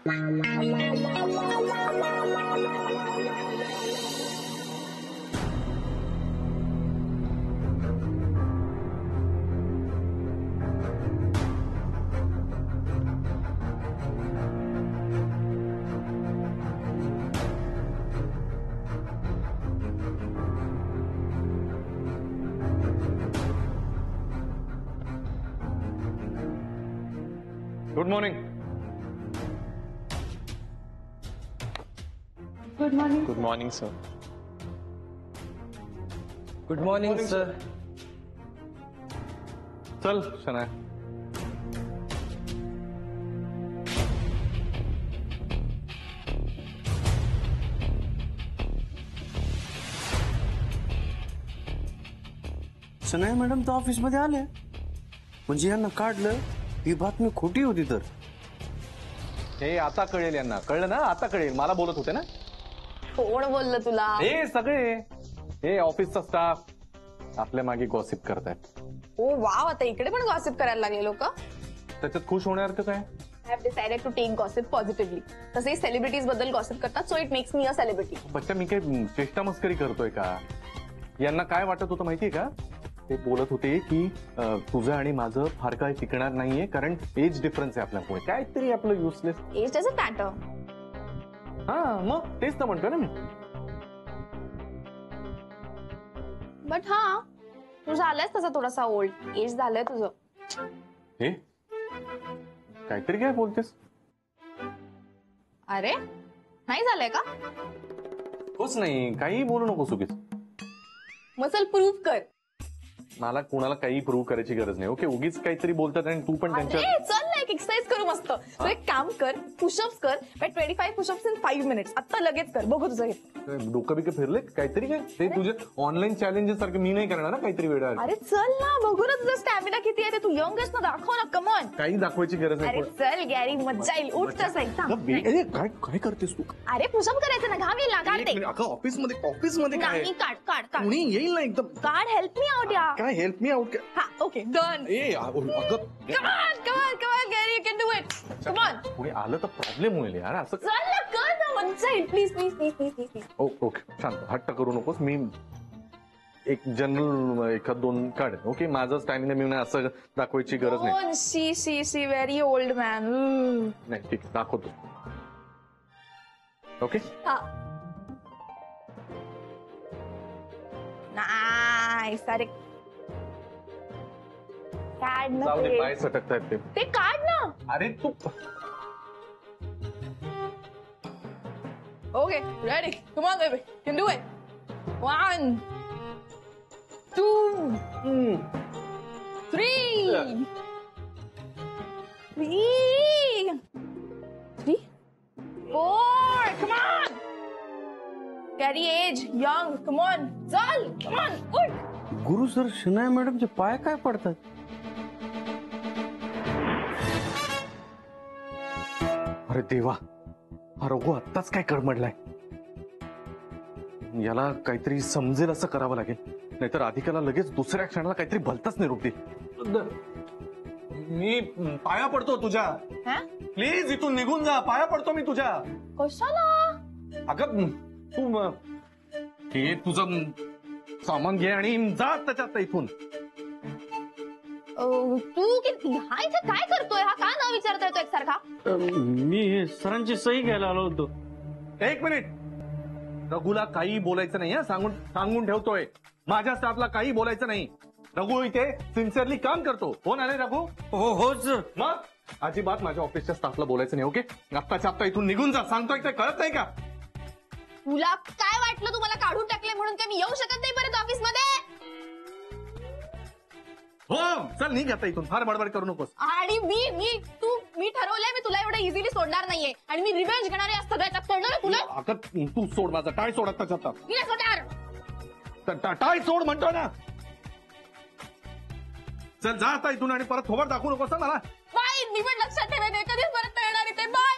Good morning. Good morning. Good morning sir. Good morning sir. चल Shanaya. Sanaya madam तर office मध्ये आले म्हणजे यांना काढलं ही बातमी खोटी होती तर. हे आता कळेल यांना. कळलं ना? आता कळेल. मला बोलत होते ना. कोण बोललं तुला? हे सगळे हे ऑफिसचा स्टाफ आपल्या मागे गॉसिप करतायत. ओ वाव, आता इकडे पण गॉसिप करायला लागले लोक. त्याच्यात खुश होण्यासारखं काय? I have decided to take gossip positively. तसेही सेलिब्रिटीज बद्दल गॉसिप करतात, so it makes me a celebrity. बच्चा मी काही चेष्टा मस्करी करतोय का? यांना काय वाटत होतं माहितीये का? ते बोलत होते की तुझं आणि माझं फार काय टिकणार नाहीये कारण एज डिफरन्स आहे आपल्यामुळे. काहीतरी आपलं युजलेस. Age doesn't matter. हा मग तेच तर म्हणतोय ना मी. बट हा, तू झालायस तसा थोडासा ओल्ड. एज झालंय तुझं. हे काहीतरी काय बोलतेस? अरे नाही झालंय का? होच नाही. काही बोलू नको चुकीच. मग चल प्रूव्ह कर. मला कोणाला काही प्रूव्ह करायची गरज नाही. ओके, उगीच काहीतरी बोलतात आणि तू पण त्यांच्या. अरे चल ना, एक एक्सरसाइज करू मस्त. तू एक काम कर, पुशअप्स कर. 25 पुशअप्स इन 5 मिनिट्स. आता लगेच कर, बघू तुझं हे. डोकं बिकं फिरले काहीतरी? काय ते तुझे ऑनलाईन चॅलेंजेस सारखे मी नाही करणार ना काहीतरी वेळा. अरे चल ना, बघू ना तुझा स्टॅमिना किती आहे ते. तू यंग आहेस ना, दाखव ना. कमॉन. काही दाखवायची गरज अरे नाही. चल गॅरी, मज्जा येईल. उठ तसं एकदम. काय काय करतेस तू? अरे पुशअप करायचं ना, घाम येईल ना. काढते. ऑफिस मध्ये काय नाही, काढ काढ काढ. कुणी येईल ना एकदम. काढ, हेल्प मी आउट या. काय हेल्प मी आउट? हा ओके, डन. अगं come on Gary, you can do it. Come on. कुणी आलं तर प्रॉब्लेम होईल यार. असं चल ना, कर ना, मज्जा येईल. Please please please please please. Okay शांत. हट्ट करू नकोस. मी एक जनरल एखाद दोन काढ. ओके, माझं स्टॅमिना मिळणं असं दाखवायची गरज नाही. शी शी शी, व्हेरी ओल्ड मॅन. नाही ठीक आहे, दाखवतो. ओके हा. नाईस. अरे काढ ना जाऊ दे. ते. पाय सटकतायत ते. ते काढ ना. अरे तू Okay, ready. Come on, baby. You can do it. 1, 2, 3. 3, 4. Come on. Carry age, young. Come on. Chal. Come on. Good. Guru sir, Sanaya मॅडमचे पाय काय पडतात? अरे देवा, हा रघु आत्ताच काय कळमडलाय. याला काहीतरी समजेल असं करावं लागेल, नाहीतर राधिकाला लगेच दुसऱ्या क्षणाला काहीतरी भलताच निरोप दे. मी पाया पडतो तुझ्या. हा? प्लीज इथून निघून जा. पाया पडतो मी तुझ्या. कशाला? अगं तू हे तुझं सामान घे आणि जा त्याच्यात इथून. तू हा इथे काय करतोय? हा का नाव विचारता येतो एकसारखा? मी हे सरांची सही घ्यायला आलो होतो. एक मिनिट. रघुला काही बोलायचं नाही. सांगून ठेवतोय. माझ्या स्टाफला काही बोलायचं नाही. रघु इथे सिन्सिअरली काम करतो. हो ना रे रघु? हो सर. मग अजिबात माझ्या ऑफिसच्या स्टाफला बोलायचं नाही. ओके, आत्ताच्या आत्ता इथून निघून जा. सांगतोय ते कळत नाही का? तुला काय वाटलं तुम्हाला काढून टाकले म्हणून? काय मी येऊ शकत नाही परत ऑफिस मध्ये? हो चल निघ आता इथून. फार बडबड करू नकोस. आणि मी ठरवलंय, मी तुला एवढं इझिली सोडणार नाहीये. आणि मी रिव्हेंज घेणार आहे सगळ्यात. कळलं ना तुला? अगं तू सोड माझा. टाय सोड आत्ताच्या आत्ता. मी नाही सोडणार. टाय सोड म्हणतो ना. चल जा आता इथून आणि परत थोबड दाखवू नकोस मला. बाय. मी पण लक्षात ठेवेन. कधीच परत नाही येणार इथे. बाय.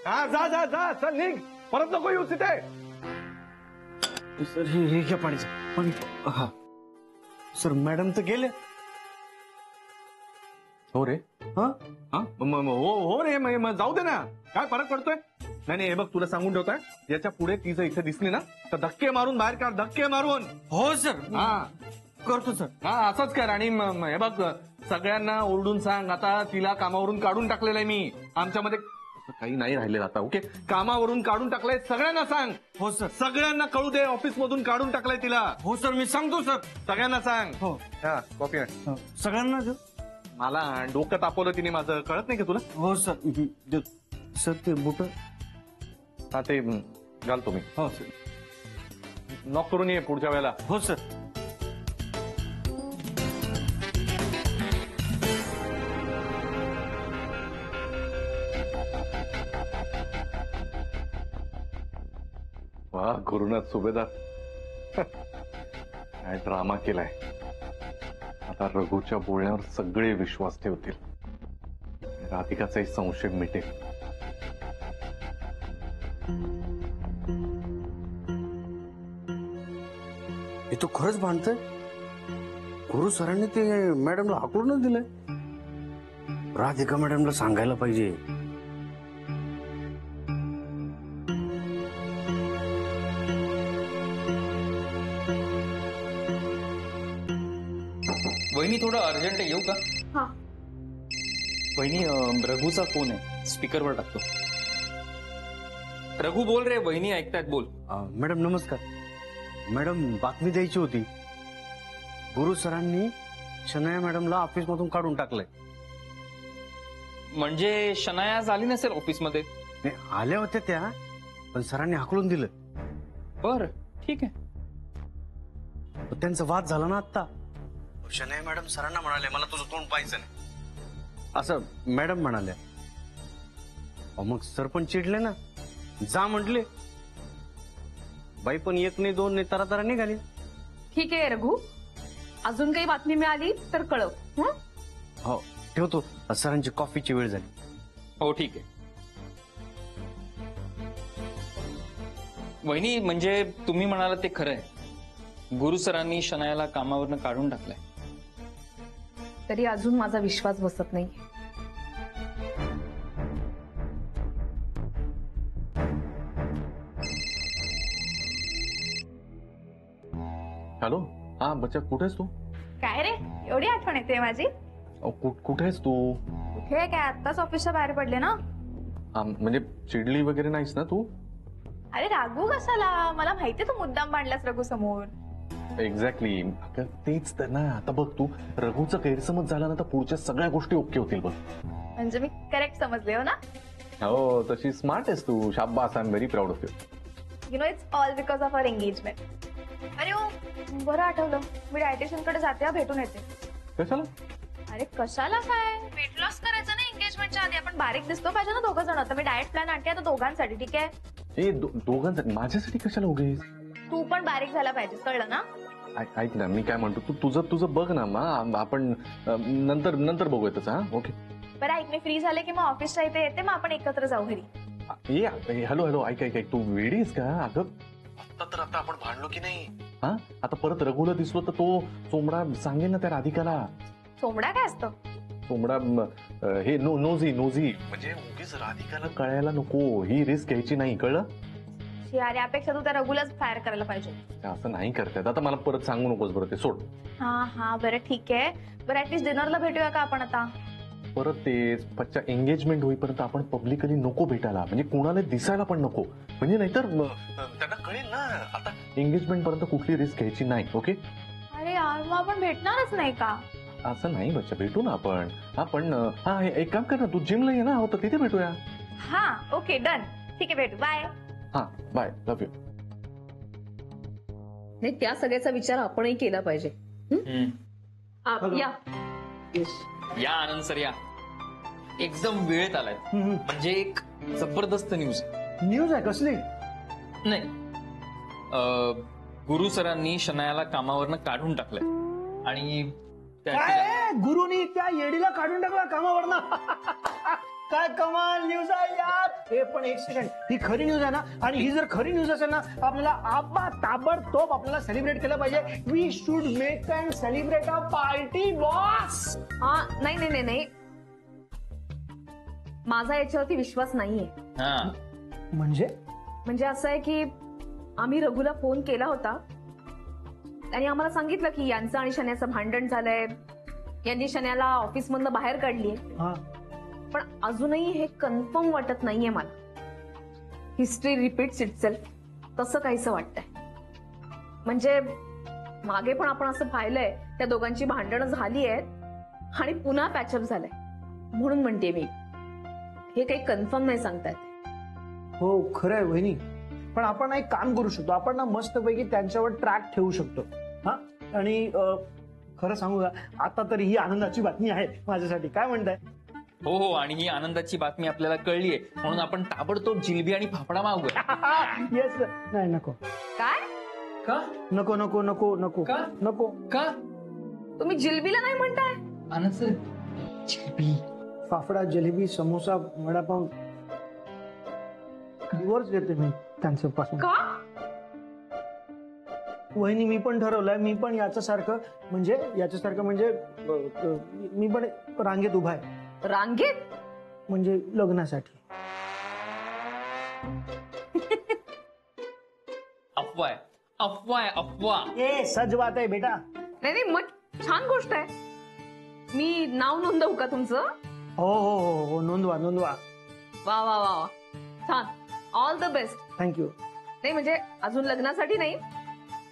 हा जा जा जा. चल निघ. परत नको येऊस इथे. सर हे घ्या पाणी. हा सर, मॅडम तर गेले. हो रे हा हा हो रे मग जाऊ दे ना, काय फरक पडतोय. नाही हे बघ तुला सांगून ठेवताय, याच्या पुढे ती जर इथे दिसली ना तर धक्के मारून बाहेर काढ, धक्के मारून. हो सर हा करतो सर. हा असंच कर. आणि हे बघ सगळ्यांना ओरडून सांग, आता तिला कामावरून काढून टाकलेलं आहे मी. आमच्यामध्ये काही नाही राहिलेलं आता. ओके, कामावरून काढून टाकलंय सगळ्यांना सांग. हो सर. सगळ्यांना कळू दे, ऑफिस मधून काढून टाकलंय तिला. हो सर मी सांगतो सर. सगळ्यांना सांग. हो हा कॉपी आण. सगळ्यांना देऊ. मला डोकं तापवलं तिने माझं, कळत नाही का तुला. हो सर देऊ. सर ते बुट. हा ते घालतो मी. हो सर. नॉक करून ये पुढच्या वेळेला. हो सर. वा गुरुनाथ सुभेदार काय ड्रामा केलाय. आता रघुच्या बोलण्यावर सगळे विश्वास ठेवतील, राधिकाचाही संशय मिटेल. हे तो खरंच भांडतोय. गुरु सरांनी ते मॅडमला हाकलूनच दिलंय. राधिका मॅडमला सांगायला पाहिजे. वहिनी थोडं अर्जंट आहे, येऊ का? हा वहिनी रघुचा फोन आहे, स्पीकरवर टाकतो. रघु बोल रे, वहिनी ऐकतायत, बोल. मॅडम नमस्कार. मॅडम बातमी द्यायची होती. गुरु सरांनी शनाया मॅडमला ऑफिस मधून काढून टाकलंय. म्हणजे शनाया झाली नसेल ऑफिसमध्ये? नाही, आल्या होत्या त्या, पण सरांनी हाकलून दिलं. बर ठीक आहे. पण त्यांचा वाद झाला ना आता. शनाया मॅडम सरांना म्हणाले मला तुझं तोंड पाहायचं नाही, असं मॅडम म्हणाल्या. मग सर पण चिडले ना, जा म्हटले. बाई पण एक नाही दोन नाही तरा निघाली. ठीक आहे रघु, अजून काही बातमी मिळाली तर कळव. हं? हो ठेवतो. सरांची कॉफीची वेळ झाली. हो ठीक आहे. वहिनी म्हणजे तुम्ही म्हणाला ते खरं आहे, गुरु सरांनी शनायाला कामावरनं काढून टाकलंय. तरी अजून माझा विश्वास बसत नाही. हॅलो. हा बच्चा, कुठेस तू? काय रे, एवढी आठवण येते माझी? कुठेस तू? हे काय आत्ताच ऑफिसच्या बाहेर पडले ना. म्हणजे चिडली वगैरे नाहीस ना तू? अरे रागू कशाला, मला माहितीये तू मुद्दाम मांडलास रघु समोर. एक्झॅक्टली, तेच तर ना. आता बघ तू, रघुचा गैरसमज झाला ना तर पुढच्या सगळ्या गोष्टी ओके होतील बघ. म्हणजे मी करेक्ट समजले हो ना. हो, तशी स्मार्ट आहेस तू. शाब्बास, I am very proud of you. You know it's all because of our engagement. अरे हो, बरं आठवलं, मी डायटिशियन कडे जाते, भेटून येते. कशाला? अरे कशाला काय, वेट लॉस करायचं ना एंगेजमेंटच्या आधी. आपण बारीक दिसतो पाहिजे ना दोघं जण. तर मी डाएट प्लॅन आणते आता दोघांसाठी. ठीक आहे? दोघांसाठी? माझ्यासाठी कशाला उगीच? तू पण बारीक झाला पाहिजे, कळलं ना. ऐक ना, मी काय म्हणतो, तू तुझं बघ ना. मग आपण नंतर बघूया तसं. हा ओके. बरं ऐक, मी फ्री झाले की मग ऑफिसच्या इथे येते, मग आपण एकत्र जाऊ घरी. हॅलो ऐक, तू वेडी आहेस का? अगं आता आपण भांडलो की नाही, हा आता परत रघुला दिसलो तर तो चोमडा सांगेल ना त्या राधिकाला. सोमडा काय असतं? चोमडा हे नोझी म्हणजे उगीच राधिकाला कळायला नको. ही रिस्क घ्यायची नाही, कळलं? यापेक्षा तू त्या रघुलाच फायर करायला पाहिजे. असं नाही करतायत. आता मला परत सांगू नकोस बरं, ते सोड. हा बरं ठीक आहे. बरं ऍटलीस्ट डिनरला भेटूया का आपण आता? परत तेच, बच्चा एंगेजमेंट होईपर्यंत आपण पब्लिकली नको भेटायला. म्हणजे कोणाला दिसायला पण नको. म्हणजे नाहीतर त्यांना कळेल ना. आता एंगेजमेंट पर्यंत कुठली रिस्क घ्यायची नाही. ओके? अरे यार, मग आपण भेटणारच नाही का? असं नाही बच्चा, भेटू ना आपण. हा एक काम कर ना, तू जिमला ये ना, होतं तिथे भेटूया. हा ओके डन. ठीक आहे, भेटू. बाय. हा बाय, लव्ह यू. नाही, त्या सगळ्याचा विचार आपणही केला पाहिजे. या. या आनंद सर, या. एकदम वेळेत आलाय. म्हणजे एक जबरदस्त न्यूज. न्यूज आहे कसली? नाही, गुरु सरांनी शनायाला कामावरनं काढून टाकलंय. आणि काय गुरुनी त्या येडीला काढून टाकला कामावरनं? काय कमाल न्यूज आहे यार. हे पण एक सेकंड, ही खरी न्यूज आहे ना? आणि ही जर खरी न्यूज असेल ना, आपल्याला आबा ताबडतोब आपल्याला सेलिब्रेट केलं पाहिजे. We should make and celebrate a party boss. नाही माझा याच्यावरती विश्वास नाहीये. हा म्हणजे असं आहे की आम्ही रघुला फोन केला होता. त्यांनी आम्हाला सांगितलं की यांचं आणि शन्याचं भांडण झालंय, यांनी शन्याला ऑफिसमधनं बाहेर काढलीये. हा पण अजूनही हे कन्फर्म वाटत नाहीये मला. हिस्ट्री रिपीट्स इटसेल्फ तसं काहीसं वाटतंय. म्हणजे मागे पण आपण असं पाहिलंय, त्या दोघांची भांडणं झाली आहेत आणि पुन्हा पॅचअप झालंय. म्हणून म्हणते मी, हे काही कन्फर्म नाही सांगता येत. हो खरंय वहिनी, पण आपण एक काम करू शकतो. आपण ना मस्तपैकी त्यांच्यावर ट्रॅक ठेवू शकतो. हा आणि खरं सांगू का, आता तरी ही आनंदाची बातमी आहे माझ्यासाठी. काय म्हणताय? हो हो, आणि ही आनंदाची बातमी आपल्याला कळलीये म्हणून आपण ताबडतोब जिलबी आणि फाफडा मागूया. येस. नाही नको काय? का? नको नको नको नको का? नको. का? तुम्ही जिलबीला नाही म्हणताय? आनंद सर, जिलबी. फाफडा, जलेबी, समोसा, वडापाव डिवोर्स घेते मी त्यांच्या पासून. का? वहिनी मी पण ठरवलंय, मी पण याच्यासारखं म्हणजे मी पण रांगेत उभा आहे. रांगेत? म्हणजे लग्नासाठी. अफवा आहे, अफवा आहे, अफवा. ए सच बात आहे बेटा. नाही नाही, मग छान गोष्ट आहे. मी नाव नोंदवू का तुमचं? हो हो हो हो, नोंदवा नोंदवा. वा वा वा वा, छान. All the best. थँक्यू. नाही म्हणजे अजून लग्नासाठी नाही,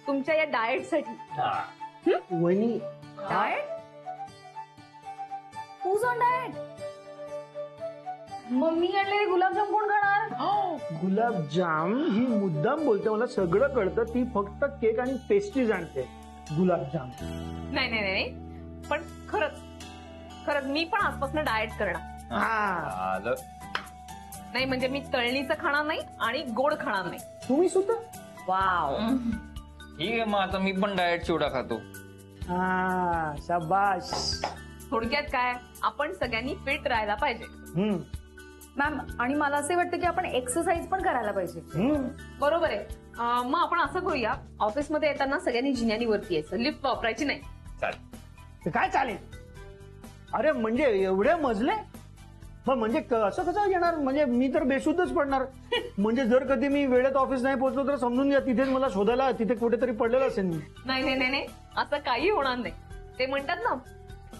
तुमच्या या डाएट साठी. वहिनी diet? Who's on diet? Mummy आणलेले गुलाबजाम कोण खाणार? गुलाबजाम ही मुद्दाम बोलते, मला सगळं कळतं. ती फक्त केक आणि पेस्ट्रीज आणते. गुलाबजाम नाही नाही नाही, पण खरंच मी पण आजपासून डाएट करणार. आलं. नाही म्हणजे मी तळणीचं खाणार नाही आणि गोड खाणार नाही. तुम्ही सुद्धा? वाव. ठीक आहे, मग आता मी पण डाएट चिवडा खातो. हा शाबाश. थोडक्यात काय, आपण सगळ्यांनी फिट राहायला पाहिजे. मॅम, आणि मला असे वाटतं की आपण एक्सरसाइज पण करायला पाहिजे. बरोबर आहे. मग आपण असं करूया, ऑफिसमध्ये येताना सगळ्यांनी जिन्यानी वरती यायचं, लिफ्ट वापरायची नाही. चालेल. काय चालेल? अरे म्हणजे एवढे मजले? मग म्हणजे असं कसं येणार? म्हणजे मी तर बेशुद्धच पडणार. म्हणजे जर कधी मी वेळेत ऑफिस नाही पोहोचलो तर समजून घ्या तिथेच मला शोधायला तिथे कुठेतरी पडलेलं असेल मी. नाही नाही नाही नाही, असं काही होणार नाही. ते म्हणतात ना,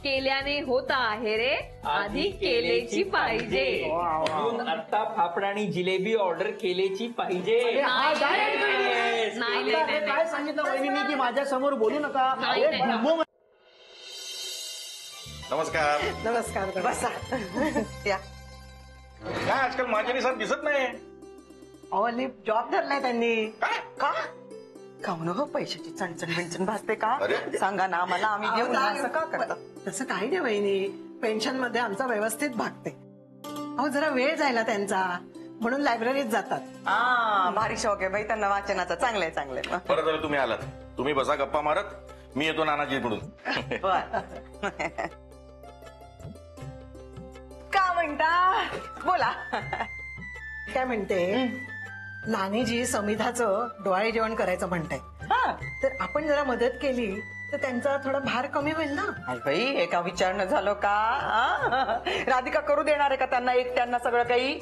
केल्याने होता आहे रे, आधी केलेची पाहिजे. म्हणून आता फाफडा आणि जिलेबी ऑर्डर केलेची पाहिजे. नाही नाही नाही काय नाही. सांगितलं वहिनी की माझ्या समोर बोलू नका? नाही, अरे, नाही. मग नमस्कार. नमस्कार. बसा. या. काय आजकाल माझ्या सर दिसत नाही. अहो लिफ्ट जॉब धरलाय त्यांनी. का? काहून हो, पैशाची चणचण बिणचण भासते का? अरे. सांगा ना आम्हाला, आम्ही घेऊ ना. असं का करता? तसं काही नाही वहिनी, पेन्शन मध्ये आमचा व्यवस्थित भागते. अहो जरा वेळ जायला त्यांचा, म्हणून लायब्ररीत जातात. भारी शौक आहे बाई त्यांना वाचनाचा. चांगलंय चांगलंय. बरं झालं तुम्ही आलात. तुम्ही बसा गप्पा मारत, मी येतो नानाजीकडून. का म्हणता? बोला. काय म्हणते? नानीजी समिधाचं डोळे जेवण करायचं म्हणताय, तर आपण जरा मदत केली तर त्यांचा थोडा भार कमी होईल ना. बाई हे का विचारणं झालं का? राधिका करू देणार आहे का त्यांना एकट्यांना सगळं काही?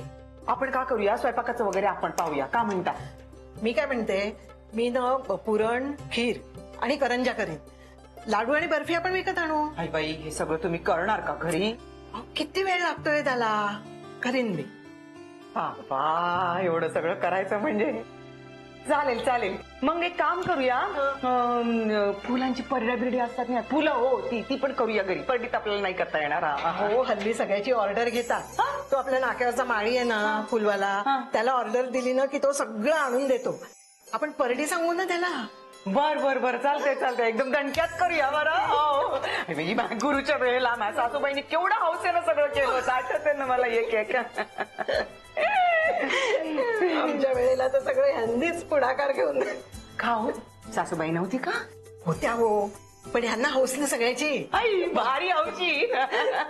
आपण का करूया, स्वयंपाकाचं वगैरे आपण पाहूया. का म्हणता? मी काय म्हणते, मी ना पुरण, खीर आणि करंजा करीन. लाडू आणि बर्फी आपण विकत आणू. बाई हे सगळं तुम्ही करणार का घरी? किती वेळ लागतोय त्याला. करीन मी. बाबा एवढं सगळं करायचं म्हणजे. चालेल चालेल, मग एक काम करूया, फुलांची परड्या बिरडी असतात ना, फुलं हो, ती पण करूया घरी. परडीत आपल्याला नाही करता येणार. हो हल्ली सगळ्याची ऑर्डर घेतात. तो आपल्या नाक्यावरचा माळी आहे ना फुलवाला, त्याला ऑर्डर दिली ना की तो सगळं आणून देतो. आपण परडी सांगू ना त्याला. बर बर बर, चालतंय चालतंय, एकदम दणक्यात करूया. बरं गुरुच्या वेळेला माझ्या सासूबाईंनी केवढं हौसेनं सगळं केलं होतं, आठवते ना मला एक एक. आमच्या वेळेला तर सगळे ह्यांनीच पुढाकार घेऊन. खाऊ सासूबाई नव्हती का? होत्या हो, पण ह्यांना हौसनं सगळ्याची. आई भारी हौशी.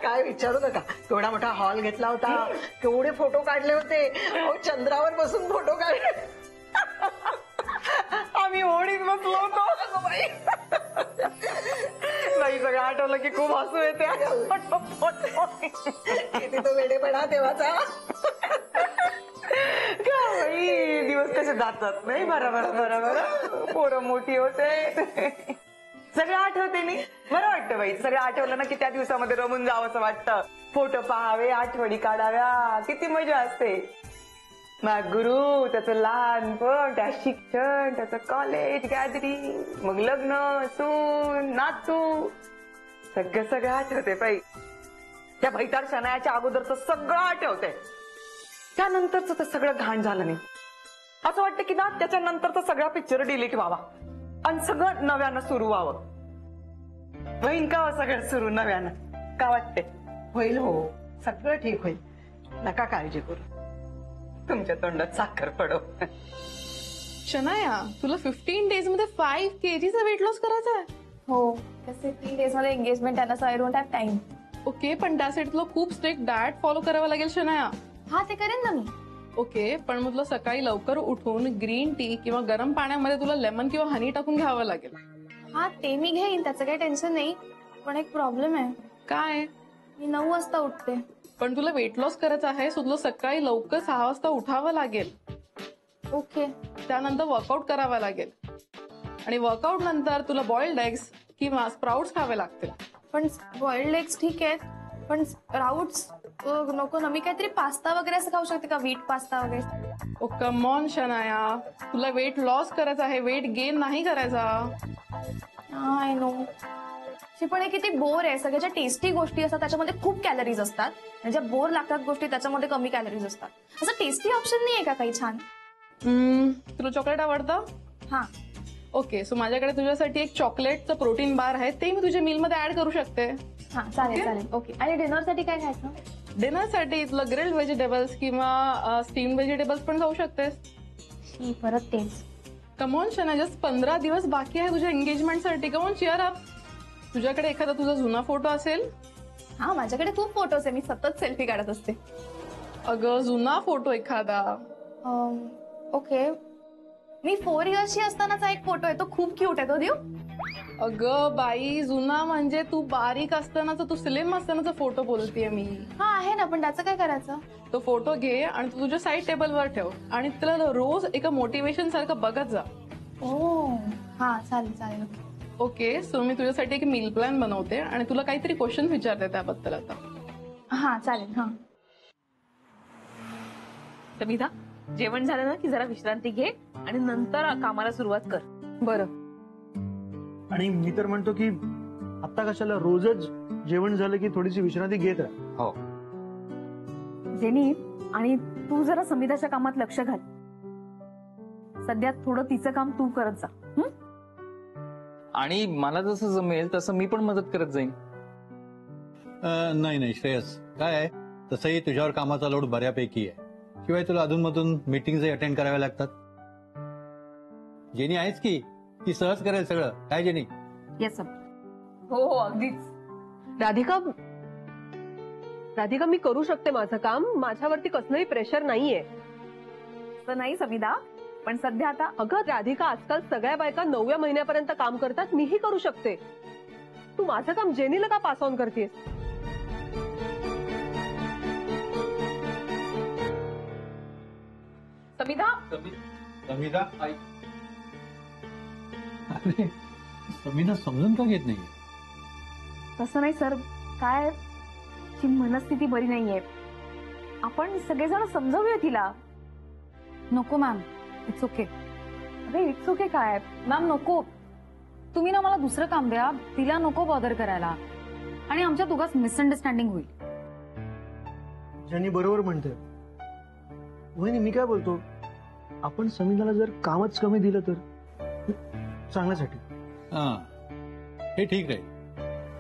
काय विचारू नका. केवढा मोठा हॉल घेतला होता, केवढे फोटो काढले होते. चंद्रावर बसून फोटो काढले. आम्ही होडीत बसलो होतो. बाई बाई सगळं आठवलं की खूप हसू येते किती तो वेडेपणा तेव्हाचा का बाई दिवस कसे जातात नाही बरोबर पोरं मोठी होते सगळं आठवते नाही बरं वाटतं बाई सगळं आठवलं ना की त्या दिवसामध्ये रमून जावं असं वाटतं फोटो पाहावे आठवणी काढाव्या किती मजा असते मग गुरु त्याचं लहानपण त्या शिक्षण त्याचं कॉलेज गॅदरिंग मग लग्न सून नातू सगळं आठवते बाई त्या भैतार शनायाच्या अगोदरचं सगळं आठवते त्यानंतरच ते सगळं घाण झालं नाही असं वाटतं की ना त्याच्यानंतरचा सगळा पिक्चर डिलीट व्हावा आणि सगळं नव्यानं सुरू व्हावं होईन का हो सगळं सुरू नव्यानं का वाटते होईल हो सगळं ठीक होईल नका काळजी करू तुमच्या तोंडात साखर पडो शनाया तुला 15 डेज मध्ये 5 kg वेट लॉस करायचा आहे. हो तसे 3 डेज मध्ये एंगेजमेंट आहे ना so I don't have time. Okay पण त्यासाठी तुला खूप स्ट्रिक्ट डाएट फॉलो करावं लागेल शनाया. हा ते करेन ना मी. ओके पण मग तुला सकाळी लवकर उठून ग्रीन टी किंवा गरम पाण्यामध्ये तुला लेमन किंवा हनी टाकून घ्यावं लागेल. हा ते मी घेईन त्याचं काही टेन्शन नाही पण एक प्रॉब्लेम आहे काय मी 9 वाजता उठते. पण तुला वेट लॉस करायचं आहे सो तुला सकाळी लवकर 6 वाजता उठावं लागेल. ओके त्यानंतर वर्कआउट करावा लागेल आणि वर्कआउट नंतर तुला बॉइल्ड एग्स किंवा स्प्राउट्स खावे लागतील. पण बॉइल्ड एग्स ठीक आहेत पण स्प्राउट्स नको ना. मी काहीतरी पास्ता वगैरे असं खाऊ शकते का व्हीट पास्ता वगैरे. ओ कम ऑन शनाया तुला वेट लॉस करायचा आहे वेट गेन नाही करायचा. आय नो पण हे किती बोर आहे. सगळ्याच्या टेस्टी गोष्टी असतात त्याच्यामध्ये खूप कॅलरीज असतात आणि ज्या बोर लागतात गोष्टी त्याच्यामध्ये कमी कॅलरीज असतात. असं टेस्टी ऑप्शन नाही आहे का काही छान. तुला चॉकलेट आवडतं. हा ओके सो माझ्याकडे तुझ्यासाठी एक चॉकलेटचं प्रोटीन बार आहे ते मी तुझ्या मील मध्ये ऍड करू शकते. हा चालेल चालेल ओके. आणि डिनर साठी काय खायचं. डिनरसाठी तुला ग्रिल्ड व्हेजिटेबल्स किंवा स्टीम व्हेजिटेबल्स पण खाऊ शकतेस. परत तेच. कमॉन शना जस्ट 15 दिवस बाकी आहे तुझ्या एंगेजमेंटसाठी. Come on cheer up. तुझ्याकडे एखादा तुझा जुना फोटो असेल. हा माझ्याकडे खूप फोटोज आहे मी सतत सेल्फी काढत असते. अगं जुना फोटो एखादा. ओके मी 4 इयर्सची असतानाचा एक फोटो आहे तो खूप क्यूट आहे तो देऊ. अगं बाई जुना म्हणजे तू बारीक असतानाचा तू स्लिम असतानाचा फोटो बोलतेय मी. हा आहे ना पण त्याचं काय करायचं. तो फोटो घे आणि तू तुझ्या साईड टेबलवर ठेव आणि त्याला रोज एका मोटिवेशन सारखं बघत जा. ओ हा चालेल चालेल. ओके सो मी तुझ्यासाठी एक मील प्लॅन बनवते आणि तुला काहीतरी क्वेश्चन विचारते त्याबद्दल आता. हा चालेल. हा समिधा जेवण झालं ना की जरा विश्रांती घे आणि नंतर कामाला सुरुवात कर. बरं. आणि मी तर म्हणतो की आता कशाला रोजच जेवण झालं की थोडीशी विश्रांती घेत राहा. हो जेनी आणि तू जरा समिधाच्या कामात लक्ष घाल. सध्या थोडं तिचं काम तू करत जा. आणि मला जसं जमेल तसं मी पण मदत करत जाईन. नाही श्रेयस काय आहे तसंही तुझ्यावर कामाचा लोड बऱ्यापैकी आहे. शिवाय तुला अधूनमधून मीटिंगही अटेंड कराव्या लागतात. जेनी आहेच की ती सहज करेल सगळं. काय जेनी. Yes sir. हो हो अगदीच. राधिका मी करू शकते माझं काम. माझ्यावरती कसलंही प्रेशर नाहीये. तर नाही समिधा पण सध्या आता अगं राधिका आजकाल सगळ्या बायका 9व्या महिन्यापर्यंत काम करतात. मीही करू शकते. तू माझं काम जेनीला का पास ऑन करतेस. समिधा अरे समिधा समजून का घेत नाही. तसं नाही सर काय ची मनस्थिती बरी नाहीये. आपण सगळेजण समजावूया तिला. नको मॅम इट्स ओके. अरे इट्स ओके काय मॅम नको. तुम्ही ना मला दुसरं काम द्या. तिला नको बॉदर करायला आणि आमच्या दोघांत मिसअंडरस्टँडिंग होईल. ज्यांनी बरोबर म्हणते. वहिनी मी काय बोलतो आपण समिधाला जर कामच कमी दिलं तर चांगल्यासाठी. हे ठीक आहे.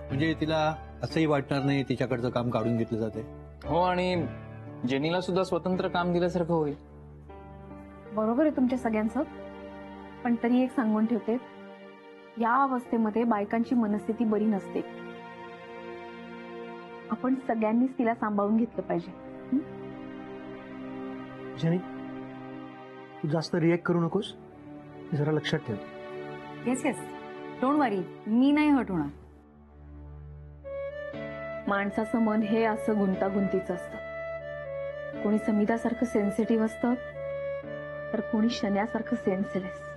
म्हणजे तिला असंही वाटणार नाही तिच्याकडचं काम काढून घेतलं जाते. हो आणि जेनीला सुद्धा स्वतंत्र काम दिल्यासारखं होईल. बरोबर आहे तुमच्या सगळ्यांचं पण तरी एक सांगून ठेवते या अवस्थेमध्ये बायकांची मनस्थिती बरी नसते. आपण सगळ्यांनीच तिला सांभाळून घेतलं पाहिजे. ज्याने तू जास्त रिएक्ट करू नकोस. जरा लक्षात ठेव. येस येस डोंट वरी मी नाही हट होणार. माणसाचं मन हे असं गुंतागुंतीचं असतं. कोणी समिधासारखं सेन्सिटिव्ह असतं तर कोणी शन्यासारखं सेन्सलेस.